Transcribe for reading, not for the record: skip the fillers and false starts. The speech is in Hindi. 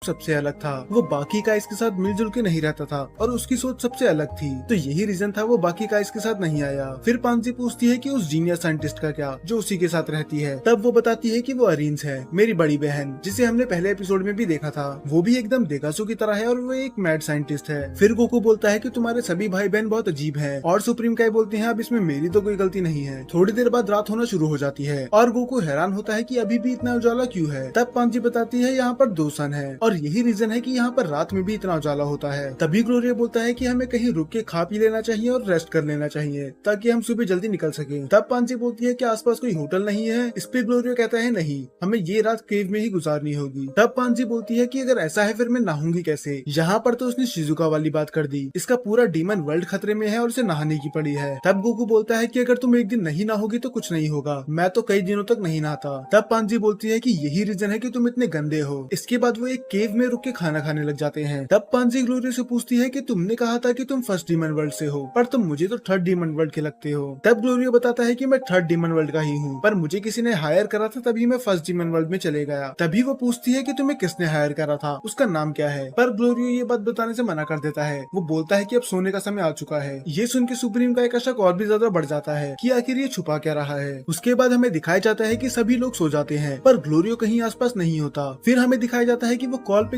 सबसे अलग था। वो बाकी गाइस के साथ मिलजुल के नहीं रहता था और उसकी सोच सबसे अलग थी, तो यही रीजन था वो बाकी गाइस के साथ नहीं आया। फिर पांजी पूछती है कि उस जीनियस साइंटिस्ट का क्या, जो उसी के साथ रहती है। तब वो बताती है कि वो अरीन्स है, मेरी बड़ी बहन, जिसे हमने पहले एपिसोड में भी देखा था। वो भी एकदम देगासू की तरह है और वो एक मैड साइंटिस्ट है। फिर गोकू बोलता है कि तुम्हारे सभी भाई बहन बहुत अजीब हैं, और सुप्रीम काय बोलते हैं अब इसमें मेरी तो कोई गलती नहीं है। थोड़ी देर बाद रात होना शुरू हो जाती है और गोकू हैरान होता है कि अभी भी इतना उजाला क्यों है। तब पांजी बताती है यहाँ पर 2 सन है और यही रीजन है कि यहाँ पर रात में भी इतना उजाला होता है। तभी ग्लोरिया बोलता है कि हमें कहीं रुक के खा पी लेना चाहिए और रेस्ट कर लेना चाहिए ताकि हम सुबह जल्दी निकल सके। तब पांजी बोलती है कि आसपास कोई होटल नहीं है। इस पे ग्लोरिया कहता है नहीं, हमें ये रात केव में ही गुजारनी होगी। तब पांजी बोलती है कि अगर ऐसा है फिर मैं नहाऊंगी कैसे। यहाँ पर तो उसने शिजुका वाली बात कर दी, इसका पूरा डीमन वर्ल्ड खतरे में है और उसे नहाने की पड़ी है। तब गोकू बोलता है कि अगर तुम एक दिन नहीं नहाओगी तो कुछ नहीं होगा, मैं तो कई दिनों तक नहीं नहाता। तब पांजी बोलती है कि यही रीजन है कि तुम इतने गंदे हो। इसके बाद वो एक केव में रुक के खाना खाने लग जाते हैं। तब पांजी ग्लोरिया से पूछती है कि तुमने कहा था कि तुम फर्स्ट डीमन वर्ल्ड से हो, पर तुम मुझे तो थर्ड डीमन वर्ल्ड के लगते हो। तब ग्लोरिया बताता है कि मैं थर्ड डीमन वर्ल्ड का ही हूँ, पर मुझे किसी ने हायर करा था तभी मैं फर्स्ट डीमन वर्ल्ड में चले गया। तभी वो पूछती है कि तुम्हें किसने हायर करा था, उसका नाम क्या है। पर ग्लोरिया ये बात बताने से मना कर देता है। वो बोलता है कि अब सोने का समय आ चुका है। ये सुन के सुप्रीम का एक शक और भी ज्यादा बढ़ जाता है कि आखिर ये छुपा क्या रहा है। उसके बाद हमें दिखाया जाता है कि सभी लोग सो जाते हैं पर ग्लोरियो कहीं आसपास नहीं होता। फिर हमें दिखाया जाता है कि वो कॉल पे